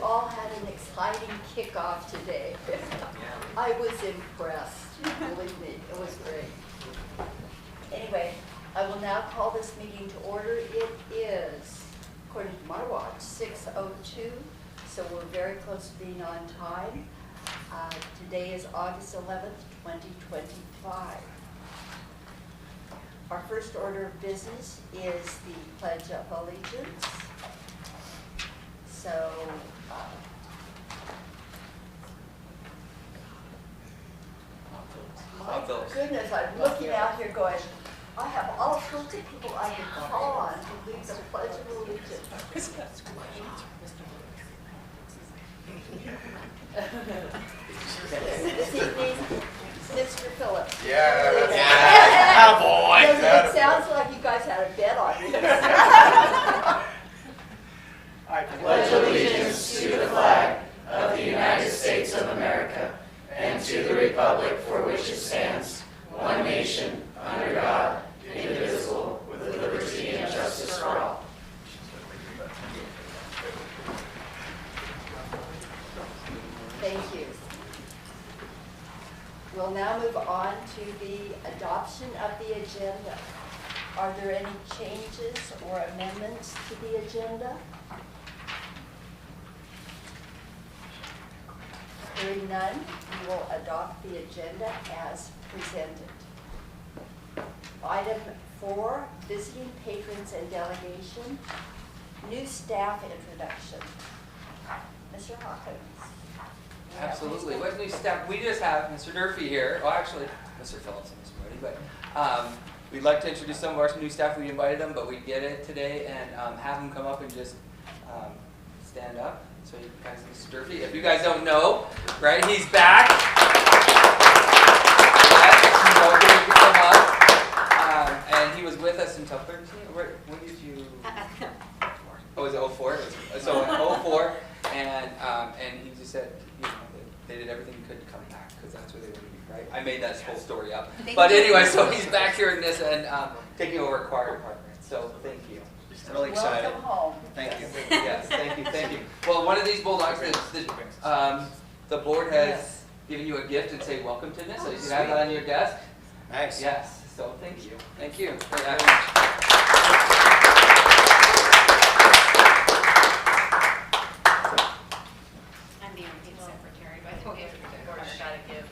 all had an exciting kickoff today. I was impressed, believe me, it was great. Anyway, I will now call this meeting to order. It is, according to my watch, 6:02, so we're very close to being on time. Today is August 11th, 2025. Our first order of business is the Pledge of Allegiance. So, my goodness, I'm looking out here going, I have all sorts of people I can call on to lead the Pledge of Allegiance. This evening, Mr. Phillips. Yeah, boy. It sounds like you guys had a bet on me. I pledge allegiance to the flag of the United States of America and to the republic for which it stands, one nation, under God, indivisible, with liberty and justice for all. Thank you. We'll now move on to the adoption of the agenda. Are there any changes or amendments to the agenda? Hearing none, we will adopt the agenda as presented. Item 4, visiting patrons and delegation, new staff introduction. Mr. Hawkins. Absolutely. What new staff? We just have Mr. Durfee here. Well, actually, Mr. Phillips and Mr. Moody, but we'd like to introduce some of our new staff. We invited them, but we did it today and have them come up and just stand up. So you guys, Mr. Durfee, if you guys don't know, right, he's back. Yes, so he can come up. And he was with us until 13. When did you? Oh, was it 04? So in 04, and he just said, you know, they did everything he could to come back because that's where they wanted to be, right? I made that whole story up. But anyway, so he's back here in this and taking over choir department. So thank you. I'm really excited. Welcome home. Thank you. Yes, thank you. Well, one of these bulldogs, the board has given you a gift and say welcome to this, so you can have that on your desk. Nice. Yes, so thank you. Thank you for that. I'm the acting secretary, by the way.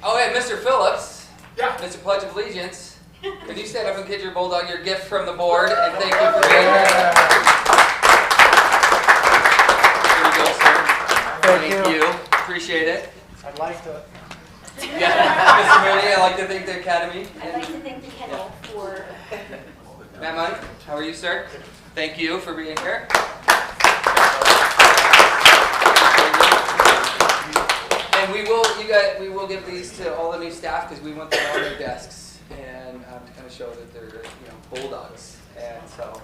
Oh, and Mr. Phillips. Yeah. Mr. Pledge of Allegiance. Can you stand up and get your bulldog your gift from the board? And thank you for being here. Here you go, sir. Thank you. Appreciate it. I'd like to. Yeah, Mr. Mooney, I'd like to thank the Academy. I'd like to thank the kennel for... Matt Munn, how are you, sir? Thank you for being here. And we will give these to all the new staff because we want them on their desks and to kind of show that they're bulldogs. And so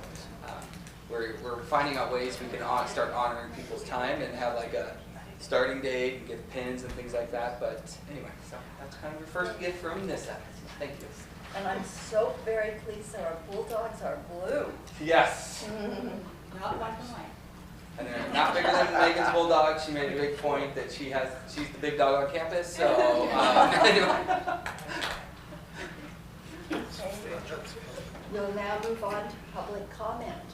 we're finding out ways we can start honoring people's time and have like a starting date and give pins and things like that. But anyway, so that's kind of your first gift from NISA. Thank you. And I'm so very pleased that our bulldogs are blue. Yes. Not black and white. And they're not bigger than Megan's bulldog. She made a big point that she's the big dog on campus. So anyway. We'll now move on to public comment.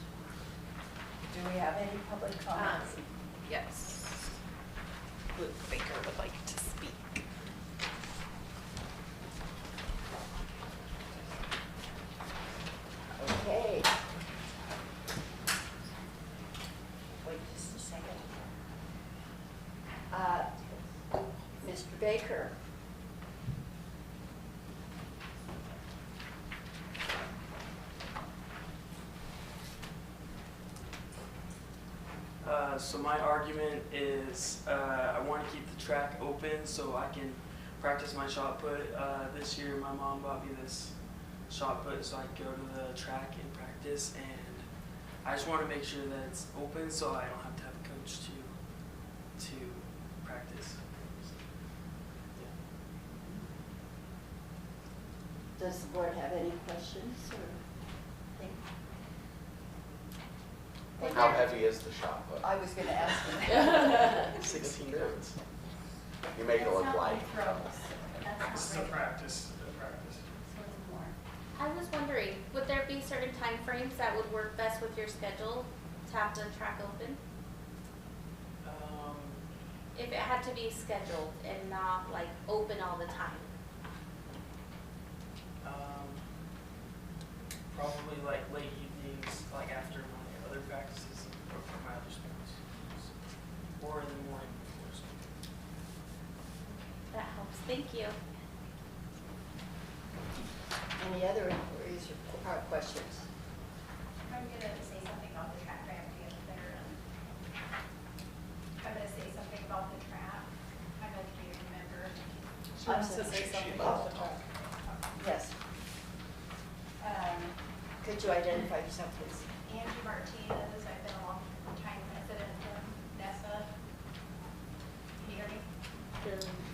Do we have any public comments? Yes. Luke Baker would like to speak. Okay. Wait just a second. Mr. Baker. So my argument is I want to keep the track open so I can practice my shot put. This year my mom bought me this shot put so I can go to the track and practice, and I just want to make sure that it's open so I don't have to have a coach to practice. Does the board have any questions or things? How heavy is the shot put? I was gonna ask you. 16 pounds. You make it look light. This is a practice. I was wondering, would there be certain time frames that would work best with your schedule to have the track open? If it had to be scheduled and not like open all the time? Probably like late evenings, like after my other practices or for my other sports, or in the morning before school. That helps, thank you. Any other inquiries or questions? I'm gonna say something about the track, I have to get there. I'm gonna say something about the track, I'm a community member. I'm so say something about the track. Yes. Could you identify yourself, please? Angie Martinez, I've been a long time resident of Nessa. Can you hear me?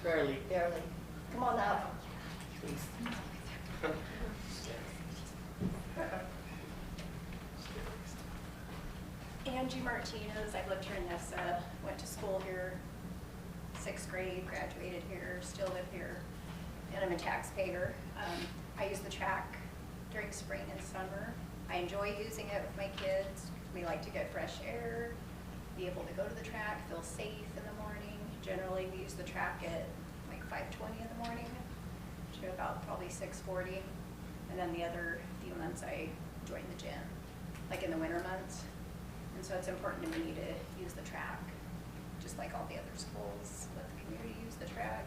Barely. Barely. Come on out, please. Angie Martinez, I've lived here in Nessa, went to school here, 6th grade, graduated here, still live here, and I'm a taxpayer. I use the track during spring and summer. I enjoy using it with my kids. We like to get fresh air, be able to go to the track, feel safe in the morning. Generally, we use the track at like 5:20 in the morning to about probably 6:40. And then the other few months I join the gym, like in the winter months. And so it's important to me to use the track, just like all the other schools. Let the community use the track.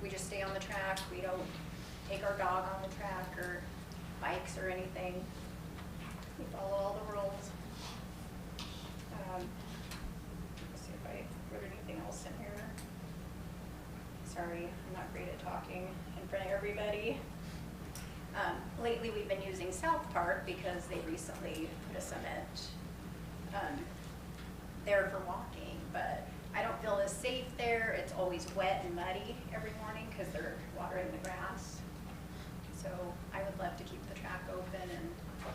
We just stay on the track. We don't take our dog on the track or bikes or anything. We follow all the rules. Let's see if I wrote anything else in here. Sorry, I'm not great at talking in front of everybody. Lately we've been using South Park because they recently put a cement there for walking, but I don't feel as safe there. It's always wet and muddy every morning because they're watering the grass. So I would love to keep the track open and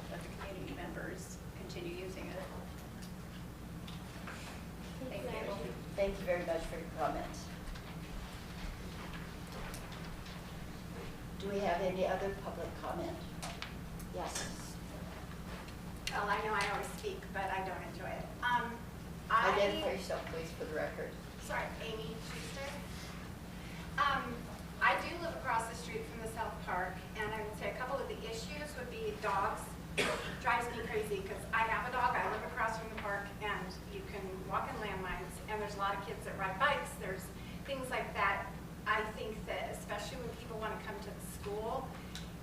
let the community members continue using it. Thank you. Thank you very much for your comments. Do we have any other public comment? Yes. Well, I know I always speak, but I don't enjoy it. Identify yourself, please, for the record. Sorry, Amy Schuster. I do live across the street from the South Park, and I would say a couple of the issues would be dogs. Drives me crazy because I have a dog, I live across from the park, and you can walk in landmines, and there's a lot of kids that ride bikes, there's things like that. I think that especially when people want to come to the school,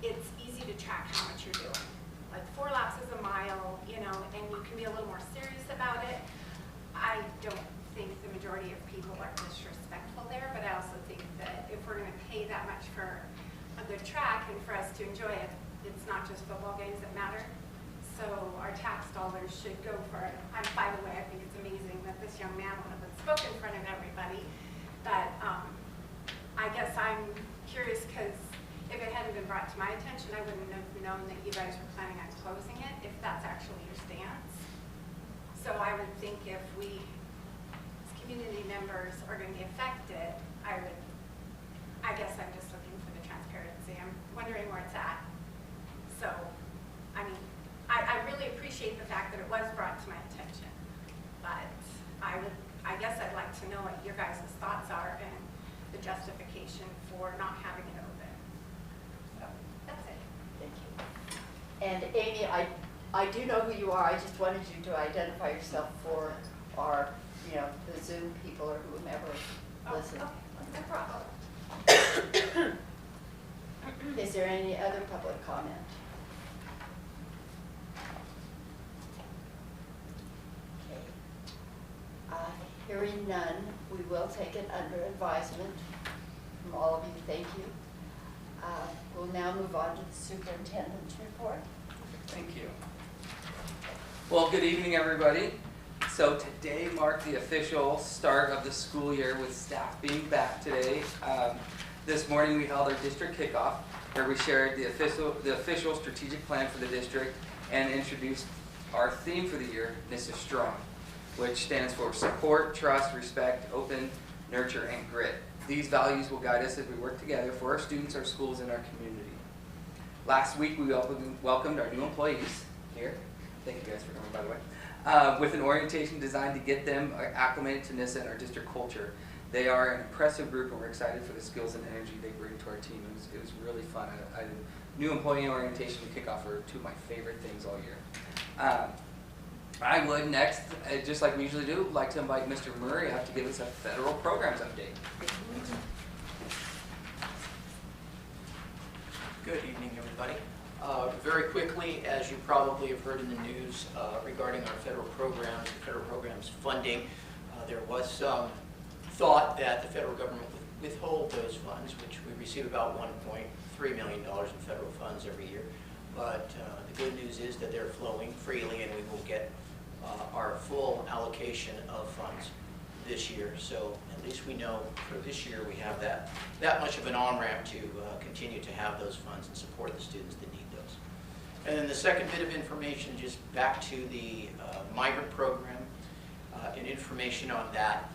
it's easy to track how much you're doing. Like 4 laps is a mile, you know, and you can be a little more serious about it. I don't think the majority of people are disrespectful there, but I also think that if we're going to pay that much for a good track and for us to enjoy it, it's not just football games that matter. So our tax dollars should go for it. By the way, I think it's amazing that this young man went up and spoke in front of everybody. But I guess I'm curious because if it hadn't been brought to my attention, I wouldn't have known that you guys were planning on closing it, if that's actually your stance. So I would think if we, as community members, are going to be affected, I guess I'm just looking for the transparency. I'm wondering where it's at. So, I mean, I really appreciate the fact that it was brought to my attention, but I guess I'd like to know what your guys' thoughts are and the justification for not having it open. So, that's it. Thank you. And Amy, I do know who you are. I just wanted you to identify yourself for our, the Zoom people or whomever listens. No problem. Is there any other public comment? Okay. Hearing none, we will take it under advisement from all of you. Thank you. We'll now move on to the superintendent's report. Thank you. Well, good evening, everybody. So today marked the official start of the school year with staff being back today. This morning we held our district kickoff where we shared the official strategic plan for the district and introduced our theme for the year, NISA Strong, which stands for support, trust, respect, open, nurture, and grit. These values will guide us as we work together for our students, our schools, and our community. Last week, we welcomed our new employees here. Thank you guys for coming, by the way. With an orientation designed to get them acclimated to NISA and our district culture. They are an impressive group, and we're excited for the skills and energy they bring to our team. It was really fun. New employee orientation and kickoff are two of my favorite things all year. I would next, just like we usually do, like to invite Mr. Murray up to give us a federal programs update. Good evening, everybody. Very quickly, as you probably have heard in the news regarding our federal programs funding, there was some thought that the federal government would withhold those funds, which we receive about $1.3 million in federal funds every year. But the good news is that they're flowing freely, and we will get our full allocation of funds this year. So at least we know for this year we have that much of an on-ramp to continue to have those funds and support the students that need those. And then the second bit of information, just back to the migrant program and information on that.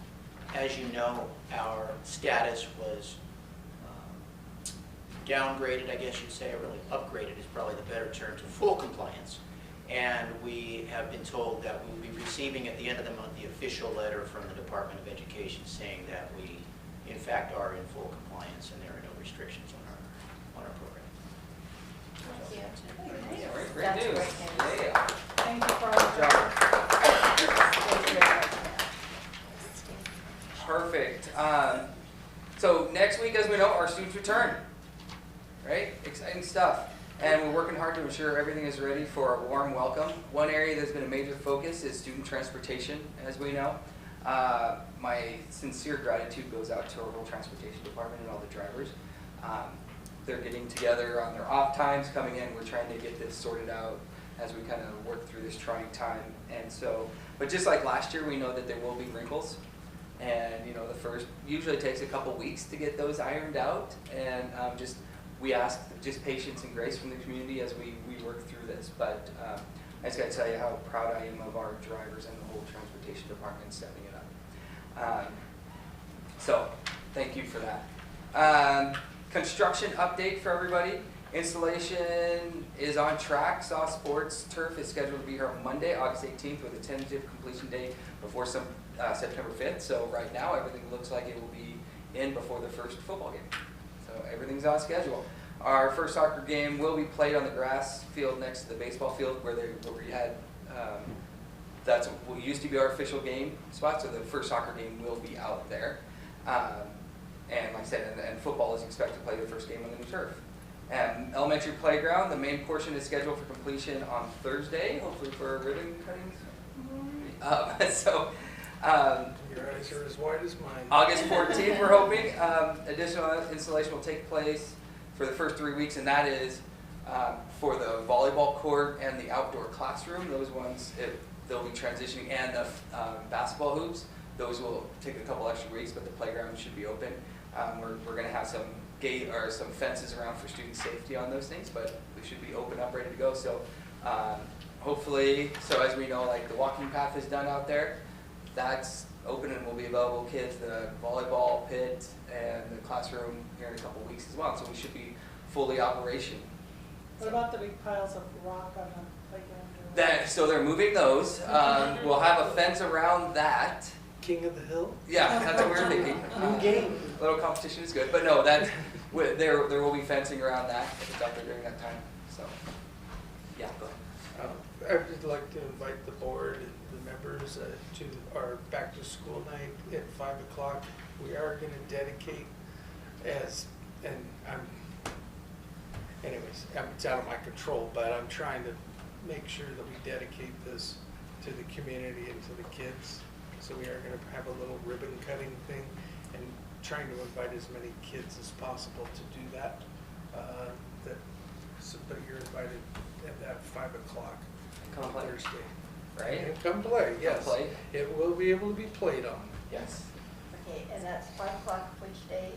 As you know, our status was downgraded, I guess you'd say, or really upgraded is probably the better term, to full compliance. And we have been told that we will be receiving at the end of the month the official letter from the Department of Education saying that we, in fact, are in full compliance and there are no restrictions on our program. Thank you. Yeah, great That's news. great news. Yeah. Thank you for Good job. Perfect. So next week, as we know, our students return. Right? Exciting stuff. And we're working hard to ensure everything is ready for a warm welcome. One area that's been a major focus is student transportation, as we know. My sincere gratitude goes out to our whole transportation department and all the drivers. They're getting together on their off times, coming in. We're trying to get this sorted out as we kind of work through this trying time. And so, but just like last year, we know that there will be wrinkles. And the first usually takes a couple weeks to get those ironed out. And we ask just patience and grace from the community as we work through this. But I just got to tell you how proud I am of our drivers and the whole transportation department stepping it up. So thank you for that. Construction update for everybody. Installation is on track. Saw Sports Turf is scheduled to be here on Monday, August 18th, with a tentative completion date before September 5th. So right now everything looks like it will be in before the first football game. So everything's on schedule. Our first soccer game will be played on the grass field next to the baseball field where we had, that's what used to be our official game spot, so the first soccer game will be out there. And like I said, and football is expected to play the first game on the new turf. Elementary playground, the main portion is scheduled for completion on Thursday, hopefully for ribbon cutting. Your eyes are as wide as mine. August 14th, we're hoping. Additional installation will take place for the first 3 weeks, and that is for the volleyball court and the outdoor classroom. Those ones, they'll be transitioning, and the basketball hoops. Those will take a couple extra weeks, but the playground should be open. We're going to have some gate or some fences around for student safety on those things, but we should be open up, ready to go. So hopefully, so as we know, like the walking path is done out there. That's open and will be available to kids, the volleyball pit and the classroom here in a couple weeks as well. So we should be fully operational. What about the big piles of rock on the playground? So they're moving those. We'll have a fence around that. King of the Hill? Yeah, that's what we're thinking. New game. A little competition is good, but no, there will be fencing around that if it's out there during that time. So, yeah, go ahead. I would like to invite the board and the members to our back to school night at 5 o'clock. We are going to dedicate it's out of my control, but I'm trying to make sure that we dedicate this to the community and to the kids. So we are going to have a little ribbon cutting thing and trying to invite as many kids as possible to do that. But you're invited at that 5 o'clock on Thursday. Right? And come play, yes. Come play. It will be able to be played on. Yes. Okay, and that's 5 o'clock which day?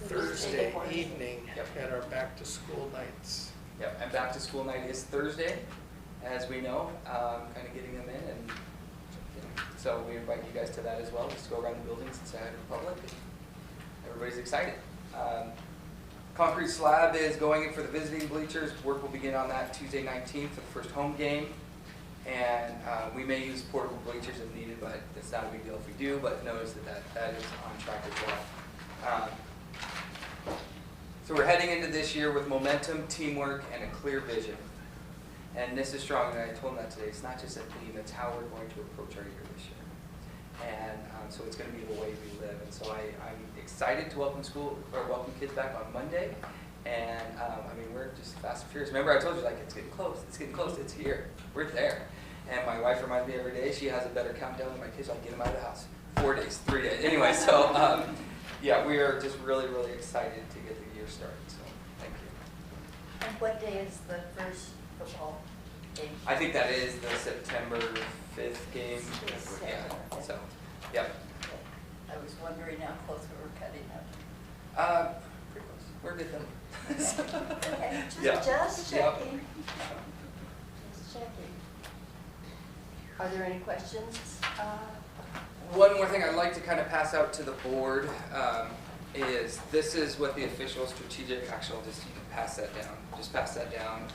Thursday evening Yep. at our back to school nights. Yep. And back to school night is Thursday, as we know, kind of getting them in, and so we invite you guys to that as well. Just go around the buildings and say hi to the public. And everybody's excited. Concrete slab is going in for the visiting bleachers. Work will begin on that Tuesday 19th for the first home game. And we may use portable bleachers if needed, but it's not a big deal if we do. But notice that is on track as well. So we're heading into this year with momentum, teamwork, and a clear vision. And this is strong, and I told them that today. It's not just a theme, it's how we're going to approach our year this year. And so it's going to be the way we live. And so I'm excited to welcome kids back on Monday. And I mean, we're just fast and furious. Remember I told you, like, it's getting close, it's here, we're there. And my wife reminds me every day, she has a better countdown than my kids. I get them out of the house. 4 days, 3 days. Anyway, so yeah, we are just really, really excited to get the year started. So thank you. And what day is the first football game? I think that is the September 5th game. Yeah. So, yep. I was wondering how close we were cutting up. Pretty close. We're good then. Okay, Yeah. just Yep. checking. Just checking. Are there any questions? One more thing I'd like to kind of pass out to the board is this is what the official strategic, actually I'll just pass that down. Just pass that down.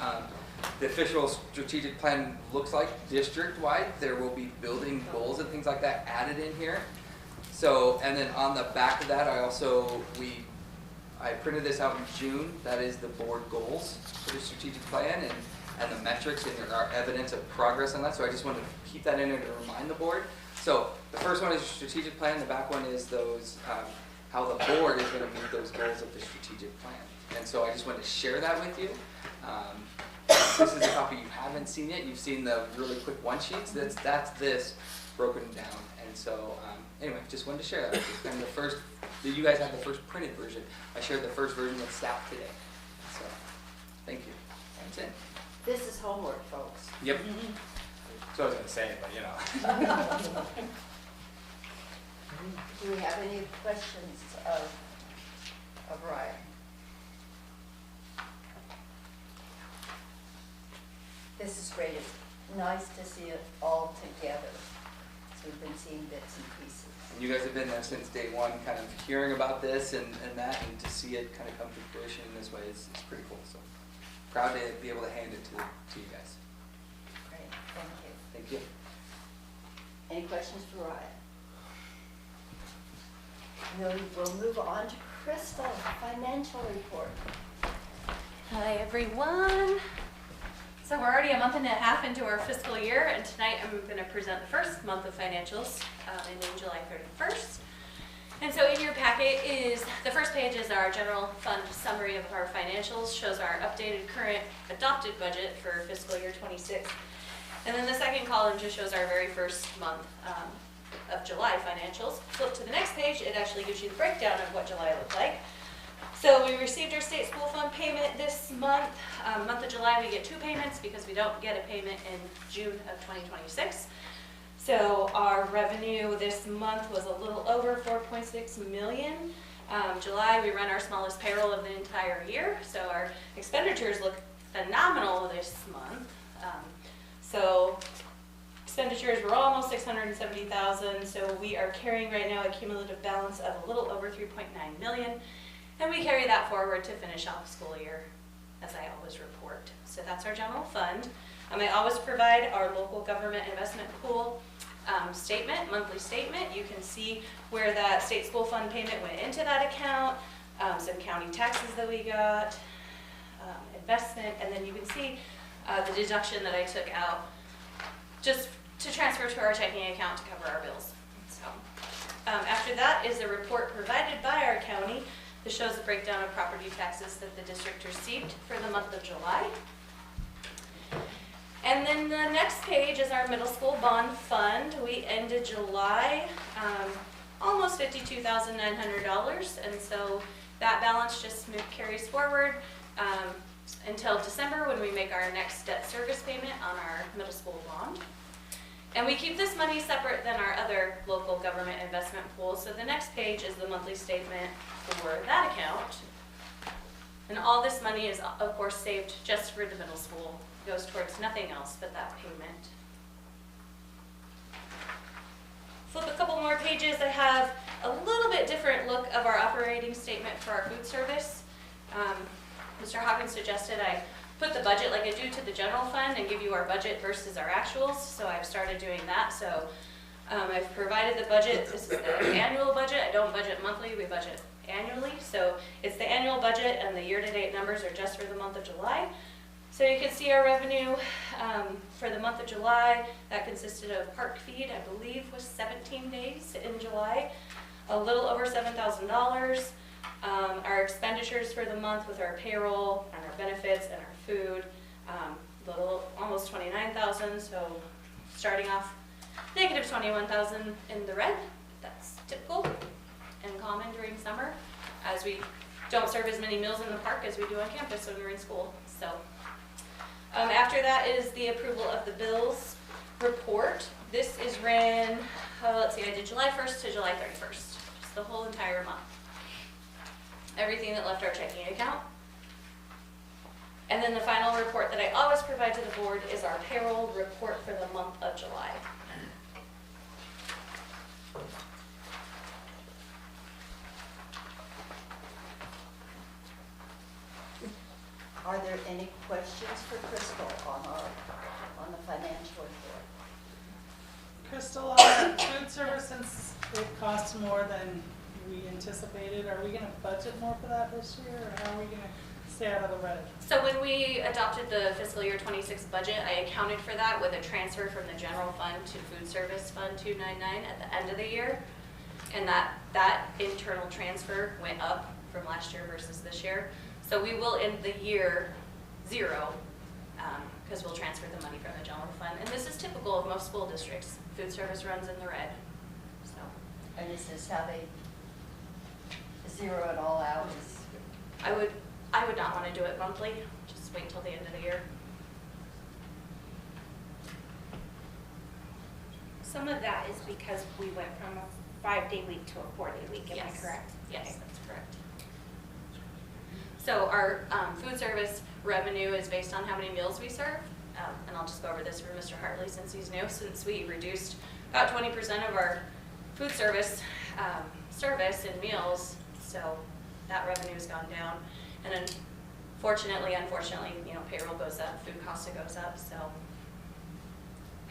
The official strategic plan looks like district-wide. There will be building goals and things like that added in here. So, and then on the back of that, I printed this out in June. That is the board goals for the strategic plan and the metrics, and there are evidence of progress on that. So I just wanted to keep that in there to remind the board. So the first one is strategic plan. The back one is those how the board is going to meet those goals of the strategic plan. And so I just wanted to share that with you. This is a copy you haven't seen yet. You've seen the really quick one sheets. That's this broken down. And so anyway, just wanted to share that with you. And the first, you guys have the first printed version. I shared the first version with staff today. So thank you. That's it. This is homework, folks. Yep. So I was going to say it, but you know. Do we have any questions of Ryan? This is great. It's nice to see it all together. So we've been seeing bits and pieces. And you guys have been there since day one, kind of hearing about this and that, and to see it kind of come to fruition in this way is pretty cool. So proud to be able to hand it to you guys. Great, thank you. Thank you. Any questions for Ryan? We'll move on to Crystal, financial report. Hi everyone. So we're already a month and a half into our fiscal year, and tonight I'm going to present the first month of financials ending July 31st. And so in your packet is, the first page is our general fund summary of our financials, shows our updated current adopted budget for fiscal year 26. And then the second column just shows our very first month of July financials. Flip to the next page, it actually gives you the breakdown of what July looked like. So we received our state school fund payment this month. Month of July we get 2 payments because we don't get a payment in June of 2026. So our revenue this month was a little over 4.6 million. July we run our smallest payroll of the entire year, so our expenditures look phenomenal this month. So expenditures were almost 670,000, so we are carrying right now a cumulative balance of a little over 3.9 million. And we carry that forward to finish off the school year, as I always report. So that's our general fund. I always provide our local government investment pool statement, monthly statement. You can see where that state school fund payment went into that account, some county taxes that we got, investment, and then you can see the deduction that I took out just to transfer to our checking account to cover our bills. So after that is a report provided by our county. This shows a breakdown of property taxes that the district received for the month of July. And then the next page is our middle school bond fund. We ended July almost $52,900, and so that balance just carries forward until December when we make our next debt service payment on our middle school bond. And we keep this money separate than our other local government investment pools. So the next page is the monthly statement for that account. And all this money is, of course, saved just for the middle school goes towards nothing else but that payment. Flip a couple more pages, I have a little bit different look of our operating statement for our food service. Mr. Hawkins suggested I put the budget like I do to the general fund and give you our budget versus our actuals, so I've started doing that. So I've provided the budget. This is the annual budget. I don't budget monthly, we budget annually. So it's the annual budget, and the year-to-date numbers are just for the month of July. So you can see our revenue for the month of July. That consisted of park feed, I believe was 17 days in July, a little over $7,000. Our expenditures for the month with our payroll and our benefits and our food, almost 29,000. So starting off negative 21,000 in the red. That's typical and common during summer, as we don't serve as many meals in the park as we do on campus when we're in school. So after that is the approval of the bills report. This is ran, let's see, I did July 1st to July 31st, just the whole entire month. Everything that left our checking account. And then the final report that I always provide to the board is our payroll report for the month of July. Are there any questions for Crystal on the financial report? Crystal, food service, since it costs more than we anticipated, are we gonna budget more for that this year, or how are we gonna stay out of the red? So when we adopted the fiscal year 26 budget, I accounted for that with a transfer from the general fund to food service fund 299 at the end of the year. And that internal transfer went up from last year versus this year. So we will end the year zero, because we'll transfer the money from the general fund. And this is typical of most school districts. Food service runs in the red. So. And is this how they zero it all out? I would not want to do it monthly. Just wait till the end of the year. Some of that is because we went from a 5-day week to a 4-day week, am I correct? Yes, that's correct. So our food service revenue is based on how many meals we serve. And I'll just go over this for Mr. Hartley since he's new. Since we reduced about 20% of our food service service and meals, so that revenue has gone down. And then unfortunately, you know, payroll goes up, food cost goes up, so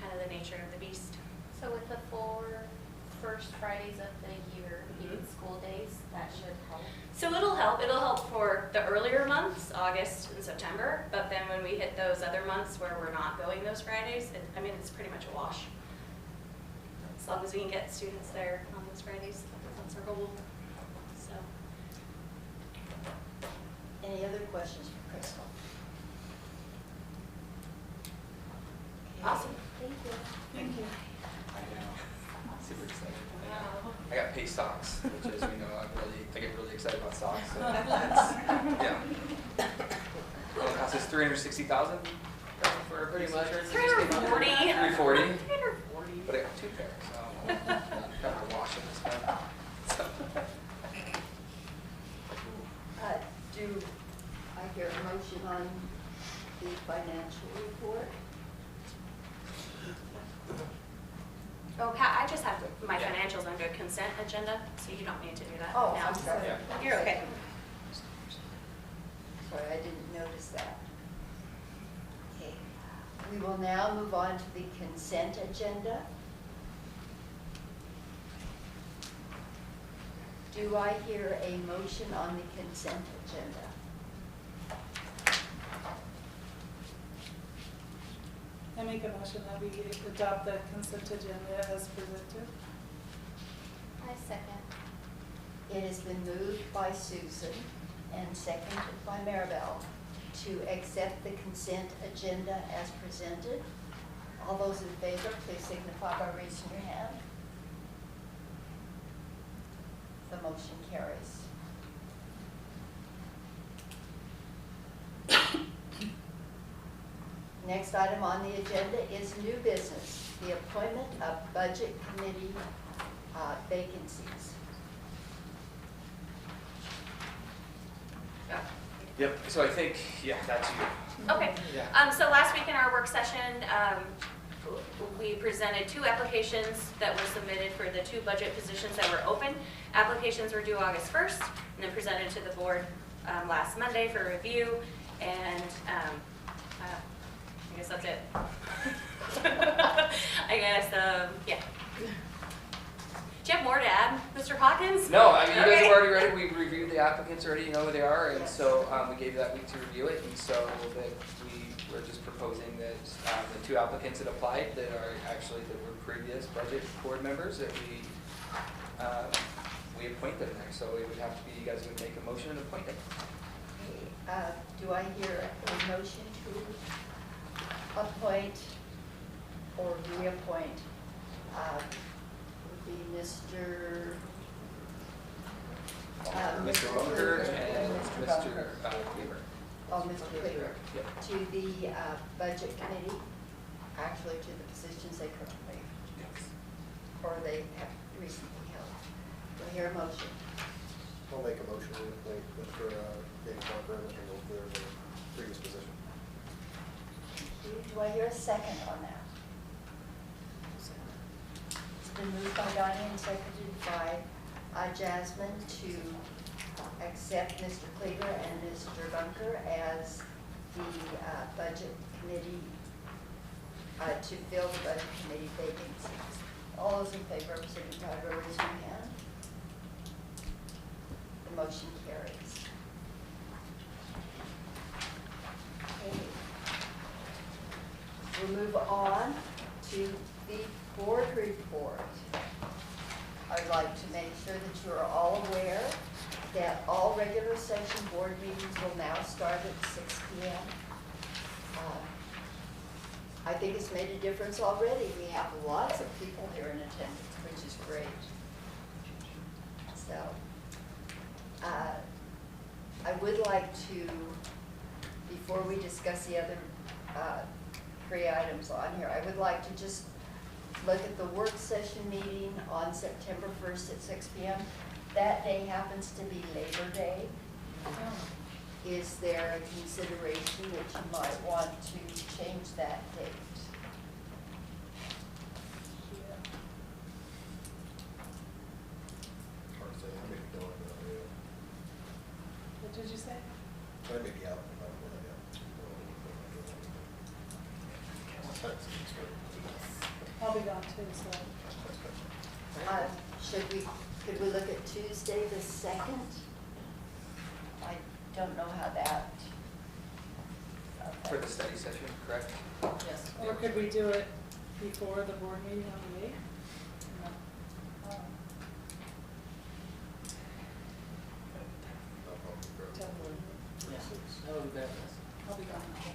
kind of the nature of the beast. So with the 4 first Fridays of the year being school days, that should help. So it'll help. It'll help for the earlier months, August and September. But then when we hit those other months where we're not going those Fridays, it's pretty much a wash. As long as we can get students there on those Fridays, that's our goal. So. Any other questions for Crystal? Okay. Awesome. Thank you. Thank you. I know. Super excited. I got pay stocks, which as we know, I get really excited about stocks. So yeah. It costs us $360,000 for a piece of shirt. 340. 340. But I got 2 pairs, so I'm kind of washing this one. So. Do I hear a motion on the financial report? Oh, Pat, I just have my financials under consent agenda, so you don't need to do that Oh, now. I'm sorry. Yeah. You're okay. Sorry, I didn't notice that. Okay. We will now move on to the consent agenda. Do I hear a motion on the consent agenda? I make a motion that we adopt the consent agenda as presented. I second. It has been moved by Susan and seconded by Maribel to accept the consent agenda as presented. All those in favor, please signify by raising your hand. The motion carries. Next item on the agenda is new business, the appointment of budget committee vacancies. Yep, so I think, yeah, that's you. Okay. Yeah. So last week in our work session, we presented 2 applications that were submitted for the 2 budget positions that were open. Applications were due August 1st and then presented to the board last Monday for review. And I guess that's it. I guess, yeah. Do you have more to add, Mr. Hawkins? No, I mean, you guys Okay. have already read it, we reviewed the applicants already, you know who they are, and so we gave you that week to review it, and so that we're just proposing that the 2 applicants that applied that are actually, that were previous budget board members, that we appoint them next, so it would have to be, you guys would make a motion and appoint them. Do I hear a motion to appoint or reappoint, would be Mr. Mr. Bunker and Mr. Mr. Bunker. Weaver. Oh, Mr. Cleaver, Yep. to the budget committee, actually to the positions they currently, or they have recently held. Do I hear a motion? I'll make a motion to appoint Mr. David Bunker and Mr. Wolf in the previous position. Do I hear a second on that? It's been moved by Donnie and seconded by Jasmine to accept Mr. Cleaver and Mr. Bunker as the budget committee, to fill the budget committee vacancies. All those in favor, signify by raising your hand. The motion carries. Okay. We'll move on to the board report. I'd like to make sure that you are all aware that all regular session board meetings will now start at 6 p.m. I think it's made a difference already. We have lots of people here in attendance, which is great. So, I would like to, before we discuss the other 3 items on here, I would like to just look at the work session meeting on September 1st at 6 p.m. That day happens to be Labor Day. Is there a consideration that you might want to change that date? Hard to say, I may be going, What did you say? I may be out. I'm not going yet. I'll be gone too, so. Could we look at Tuesday the 2nd? I don't know how that. For the study session, correct? Yes. Or could we do it before the board meeting on the 8th? No. Oh, tell me. I'll be gone. Okay.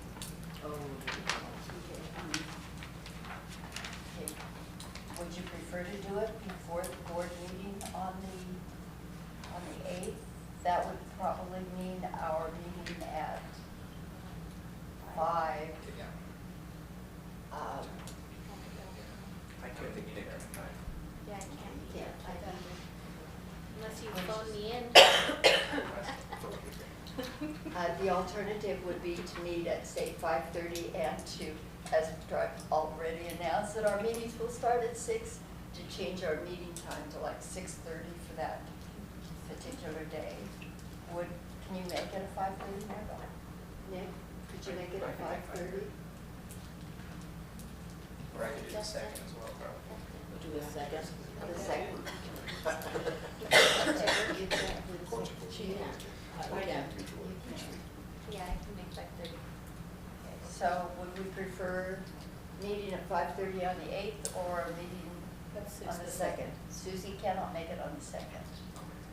Would you prefer to do it before the board meeting on the 8th? That would probably mean our meeting at 5. Yeah. I couldn't think of it. Yeah, I can't. Yeah, I think Unless you phone me in. the alternative would be to meet at, say, 5:30 and to, as I've already announced, that our meetings will start at 6, to change our meeting time to like 6:30 for that particular day. Can you make it at 5:30, Nick? Could you make it at 5:30? Or I could do the second as well, probably. Do a second. The second. Yeah, I can make 5:30. So would we prefer meeting at 5:30 on the 8th or a meeting on the 2nd? Susie cannot make it on the 2nd.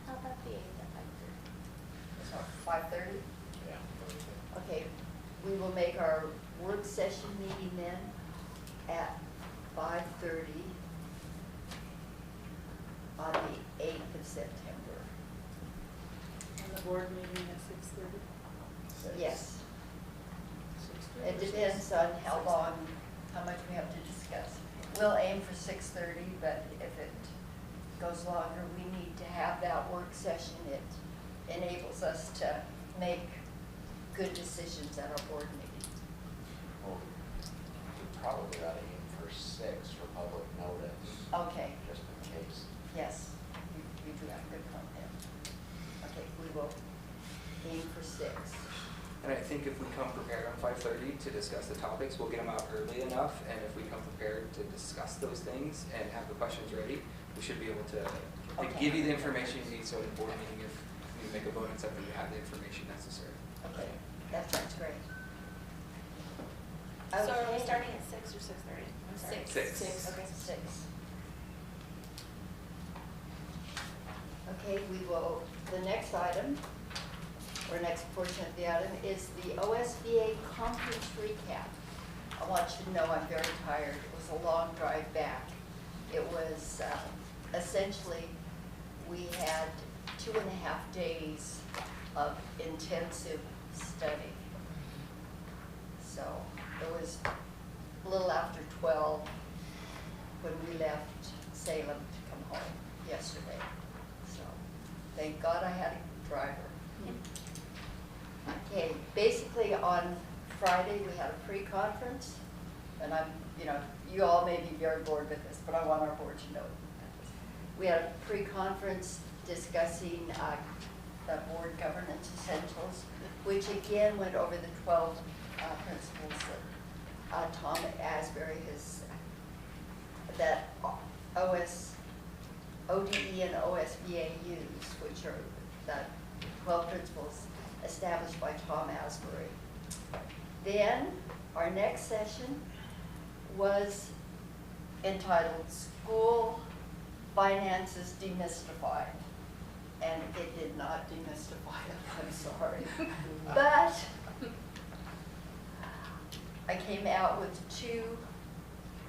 How about the 8th at 5:30? So 5:30? Yeah. Okay, we will make our work session meeting then at 5:30 on the 8th of September. And the board meeting at 6:30? Yes. It depends on how long, how much we have to discuss. We'll aim for 6:30, but if it goes longer, we need to have that work session. It enables us to make good decisions at our board meeting. Well, we probably ought to aim for 6 for public notice, Okay, just in case. yes, you do have a good point there. Okay, we will aim for 6. And I think if we come prepared on 5:30 to discuss the topics, we'll get them out early enough, and if we come prepared to discuss those things and have the questions ready, we should be able to Okay. give you the information you need, so in the board meeting, if we make a vote and accept it, you have the information necessary. Okay, that sounds great. So are we Okay. starting at 6 or 6:30? I'm sorry. 6. Okay. 6. Okay, we will, the next item, or next portion of the item, is the OSBA conference recap. I want you to know I'm very tired. It was a long drive back. It was essentially, we had 2.5 days of intensive study. So it was a little after 12 when we left Salem to come home yesterday. So thank God I had a driver. Okay, basically on Friday we had a pre-conference, and you all may be very bored with this, but I want our board to know. We had a pre-conference discussing the board governance essentials, which again went over the 12 principles that Tom Asbury has, that ODE and OSBA use, which are the 12 principles established by Tom Asbury. Then our next session was entitled School Finances Demystified. And it did not demystify it, I'm sorry. But I came out with 2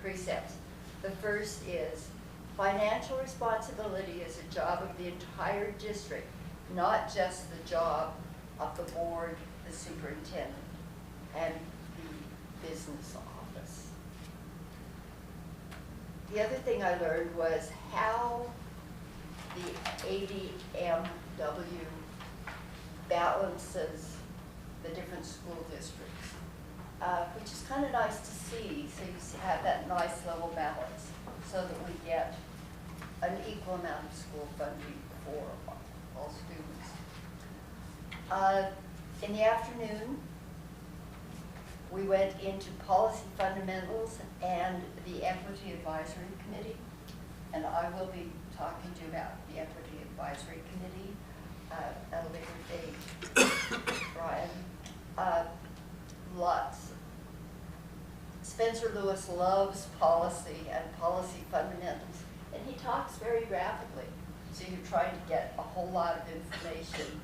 precepts. The first is financial responsibility is a job of the entire district, not just the job of the board, the superintendent, and the business office. The other thing I learned was how the ADMW balances the different school districts, which is kind of nice to see, so you have that nice level balance so that we get an equal amount of school funding for all students. In the afternoon, we went into policy fundamentals and the Equity Advisory Committee, and I will be talking to you about the Equity Advisory Committee at a later date. Brian, lots. Spencer Lewis loves policy and policy fundamentals, and he talks very rapidly. So you're trying to get a whole lot of information,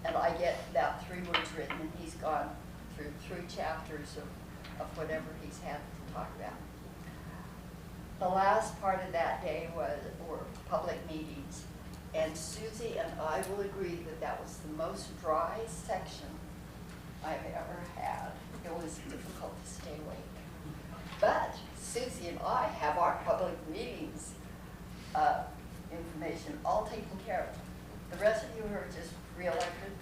and I get about 3 words written, and he's gone through 3 chapters of whatever he's had to talk about. The last part of that day were public meetings, and Susie and I will agree that that was the most dry section I've ever had. It was difficult to stay awake. But Susie and I have our public meetings information all taken care of. The rest of you who are just re-elected,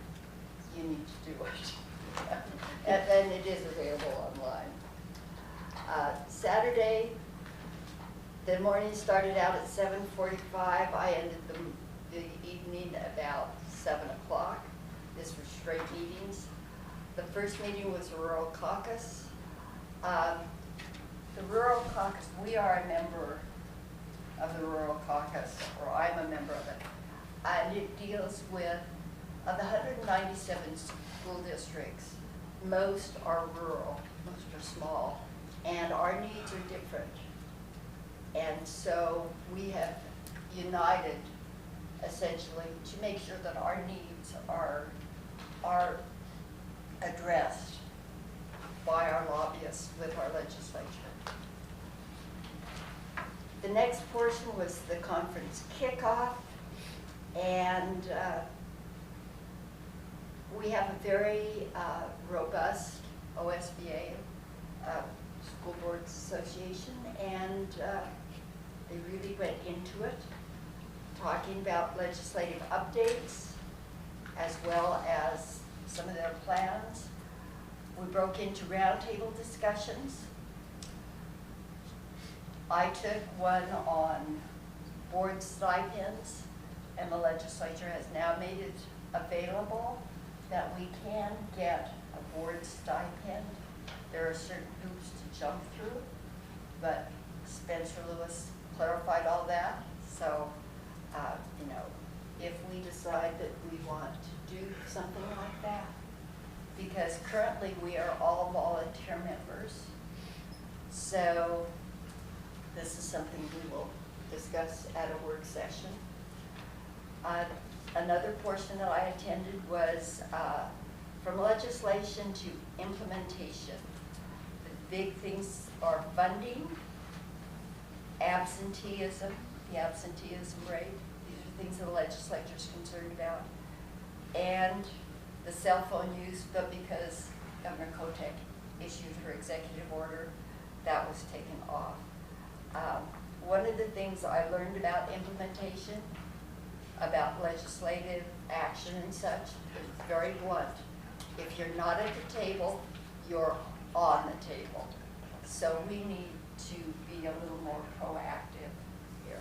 you need to do it. And then it is available online. Saturday, the morning started out at 7:45. I ended the evening about 7 o'clock. This was straight meetings. The first meeting was the Rural Caucus. The Rural Caucus, we are a member of the Rural Caucus, or I'm a member of it. And it deals with, of the 197 school districts, most are rural, most are small, and our needs are different. And so we have united essentially to make sure that our needs are addressed by our lobbyists with our legislature. The next portion was the conference kickoff, and we have a very robust OSBA, School Boards Association, and they really went into it, talking about legislative updates as well as some of their plans. We broke into roundtable discussions. I took one on board stipends, and the legislature has now made it available that we can get a board stipend. There are certain hoops to jump through, but Spencer Lewis clarified all that. So, you know, if we decide that we want to do something like that, because currently we are all volunteer members, so this is something we will discuss at a work session. Another portion that I attended was from legislation to implementation. The big things are funding, absenteeism, the absenteeism rate. These are things that the legislature is concerned about. And the cell phone use, but because Governor Kotek issued her executive order, that was taken off. One of the things I learned about implementation, about legislative action and such, is very blunt. If you're not at the table, you're on the table. So we need to be a little more proactive here.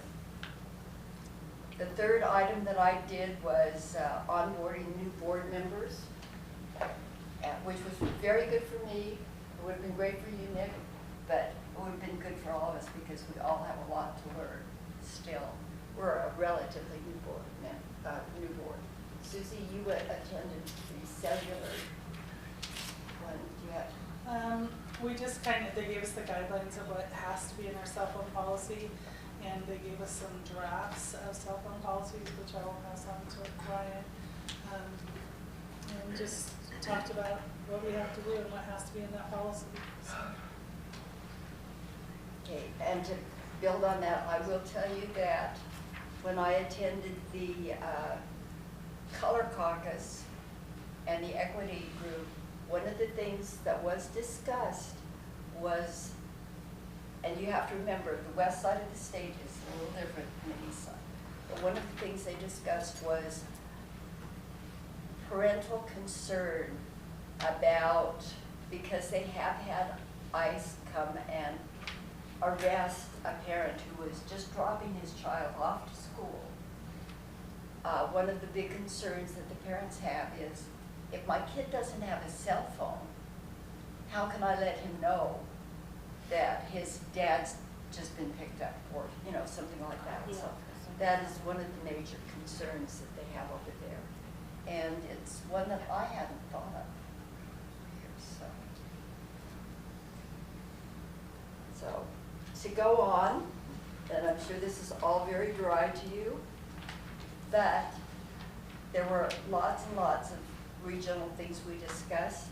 The third item that I did was onboarding new board members, which was very good for me. It would have been great for you, Nick, but it would have been good for all of us because we all have a lot to learn still. We're a relatively new board. Susie, you attended the cellular one. Do you have? We just they gave us the guidelines of what has to be in our cell phone policy, and they gave us some drafts of cell phone policies, which I will pass on to Ryan, and just talked about what we have to do and what has to be in that policy. So. Okay, and to build on that, I will tell you that when I attended the Color Caucus and the Equity Group, one of the things that was discussed was, and you have to remember, the west side of the state is a little different than the east side, but one of the things they discussed was parental concern about, because they have had ICE come and arrest a parent who was just dropping his child off to school. One of the big concerns that the parents have is, if my kid doesn't have a cell phone, how can I let him know that his dad's just been picked up, or something like that? Yeah. So that is one of the major concerns that they have over there, and it's one that I hadn't thought of here. So to go on, and I'm sure this is all very dry to you, but there were lots and lots of regional things we discussed.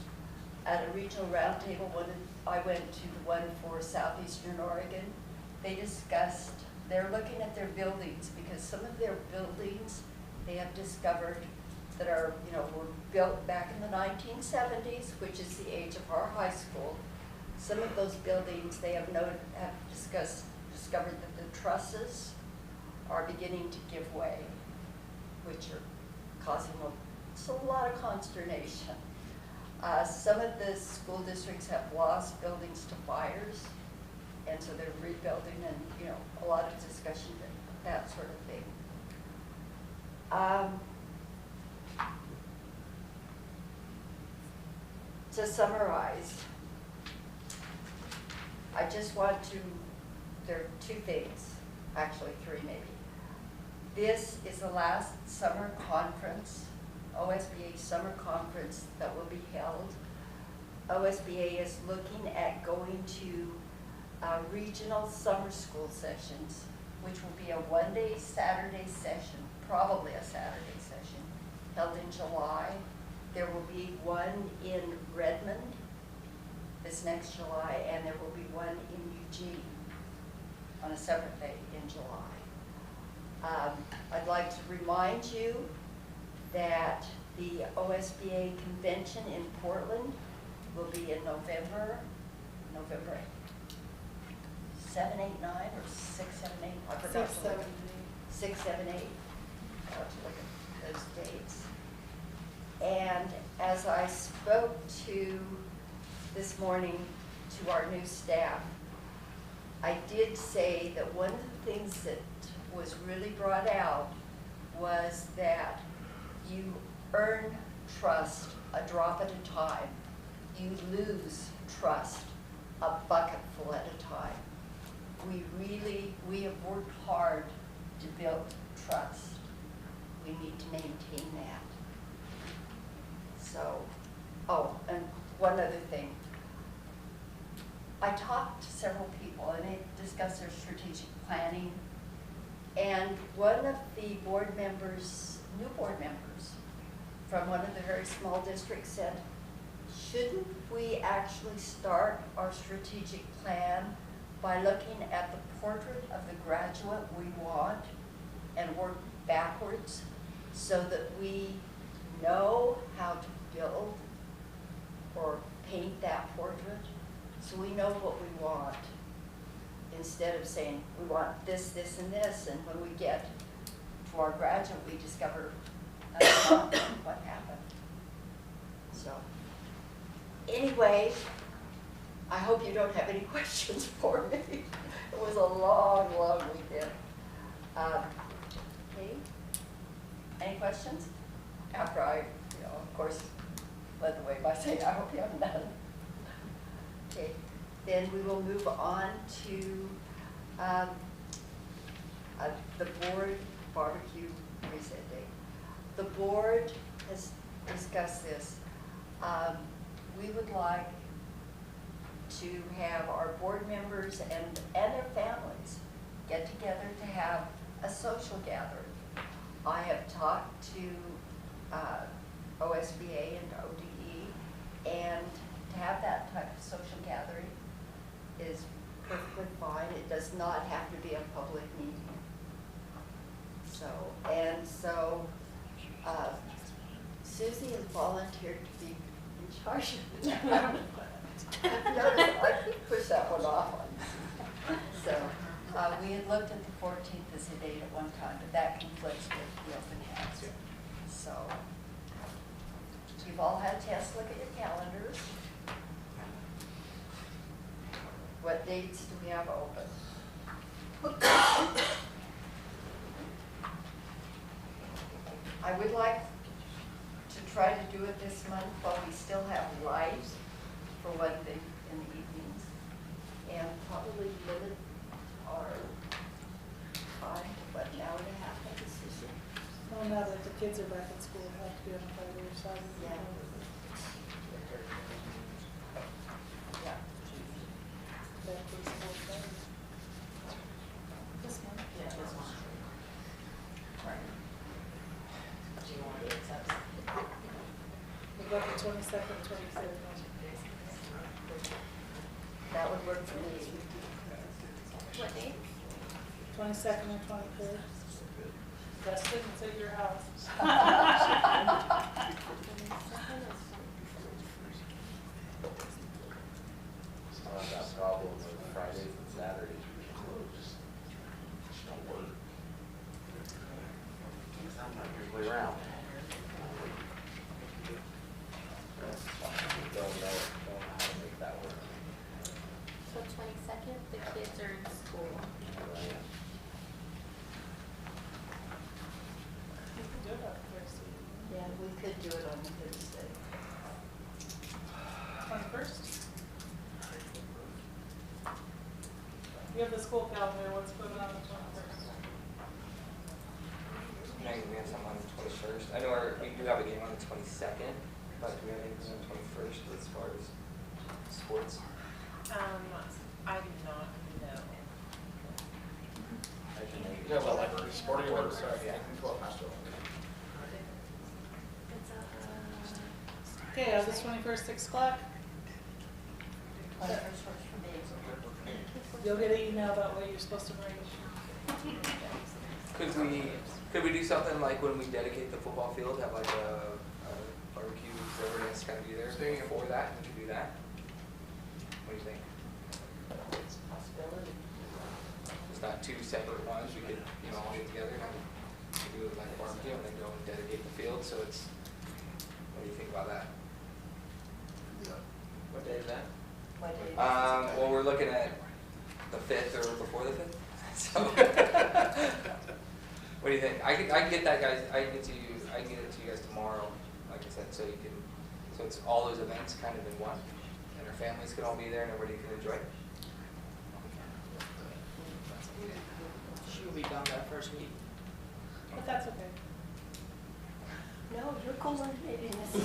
At a regional roundtable, I went to the one for Southeastern Oregon. They discussed, they're looking at their buildings, because some of their buildings they have discovered that are, were built back in the 1970s, which is the age of our high school. Some of those buildings they have discovered that the trusses are beginning to give way, which are causing a lot of consternation. Some of the school districts have lost buildings to fires, and so they're rebuilding, and a lot of discussion, that sort of thing. To summarize, I just want to, there are two things, actually three maybe. This is the last summer conference, OSBA summer conference that will be held. OSBA is looking at going to regional summer school sessions, which will be a one-day Saturday session, probably a Saturday session, held in July. There will be one in Redmond this next July, and there will be one in Eugene on a separate day in July. I'd like to remind you that the OSBA convention in Portland will be in November 7, 8, 9, or 6, 7, 8. I forgot to look. 6, 7, 8. I'll have to look at those dates. And as I spoke to this morning to our new staff, I did say that one of the things that was really brought out was that you earn trust a drop at a time. You lose trust a bucketful at a time. We have worked hard to build trust. We need to maintain that. So, oh, and one other thing. I talked to several people and they discussed their strategic planning. And one of the board members, new board members, from one of the very small districts said, shouldn't we actually start our strategic plan by looking at the portrait of the graduate we want and work backwards so that we know how to build or paint that portrait, so we know what we want, instead of saying we want this, this, and this, and when we get to our graduate, we discover what happened. So, anyway, I hope you don't have any questions for me. It was a long, long weekend. Okay, any questions? After I, of course, led the way by saying, I hope you have none. Okay, then we will move on to the board barbecue reset day. The board has discussed this. We would like to have our board members and their families get together to have a social gathering. I have talked to OSBA and ODE, and to have that type of social gathering is perfectly fine. It does not have to be a public meeting. So, Susie has volunteered to be in charge of that. Notice I keep push that one off on you. So, we had looked at the 14th as a date at one time, but that conflicts with the open house. So, you've all had a chance to look at your calendars. What dates do we have open? I would like to try to do it this month while we still have light, for one thing, in the evenings, and probably limit our time to about an hour and a half of decision. Well, now that the kids are back at school, we'll have to be on Friday or Saturday. Yeah. Yeah. Back to school Friday. This month? Yeah, this one. We got the 22nd, 23rd. That would work for me. What date? 22nd and 23rd. Justin, it's at your house. Still have that problem with Fridays and Saturdays. Just don't work. I'm not usually around. Don't know how to make that work. So 22nd, the kids are in school. You can do it on Thursday. Yeah, we could do it on Thursday. 21st? You have the school calendar, what's going on the 21st? We have something on the 21st. I know we do have a game on the 22nd, but do we have anything on the 21st as far as sports? I do not know. You have a library, sporting events, yeah, you can go up past it. Okay, August 21st, 6 o'clock. 21st works for me. You'll get an email about what you're supposed to bring. Could we do something like when we dedicate the football field, have like a barbecue, so everyone has to kind of be there before that? Would you do that? What do you think? It's a possibility. It's not two separate ones. We could, all get together and do it like a barbecue and then go and dedicate the field. So it's, what do you think about that? Yeah. But What day is that? What day is it? Well, we're looking at the 5th or before the 5th. So, what do you think? I can get that, guys. I can get it to you guys tomorrow, like I said, so it's all those events kind of in one, and our families can all be there and everybody can enjoy it. She'll be gone that first week. But that's okay. No, you're coordinating this.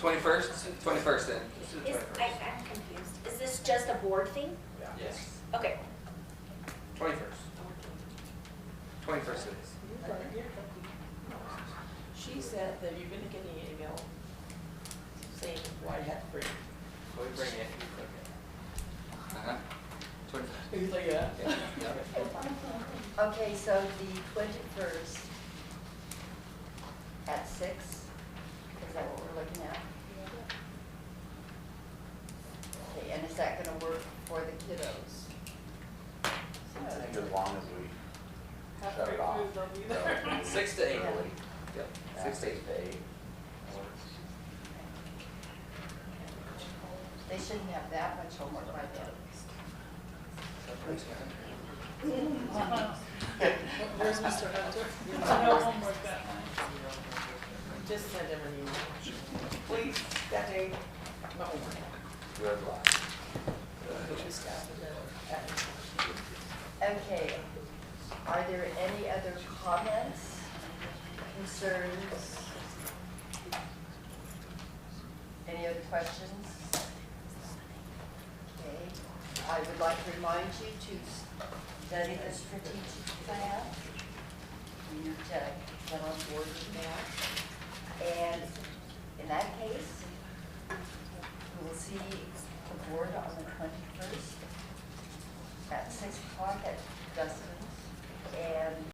21st then. Let's do the 21st. I'm confused. Is this just a board thing? Yes. Okay. 21st. 21st it is. She said that you're gonna get an email saying why you have to bring it. So we bring it. Uh-huh. 21st. He's like, yeah. Yeah. Okay, so the 21st at 6, is that what we're looking at? Okay, and is that gonna work for the kiddos? I think as long as we shut Halfway it off. through, they'll be there. So, 6 to 8. early. Yep. Yeah, 6 to 8. 6 to 8. They shouldn't have that much homework by then. Where's Mr. Hunter? No homework that night. Just send him an email. Please, that day, no homework. Good luck. Just after that. Okay, are there any other comments, concerns? Any other questions? Okay, I would like to remind you to study the strategic plan. You need to get on board with that. And in that case, we will see the board on the 21st at 6 o'clock at Dustin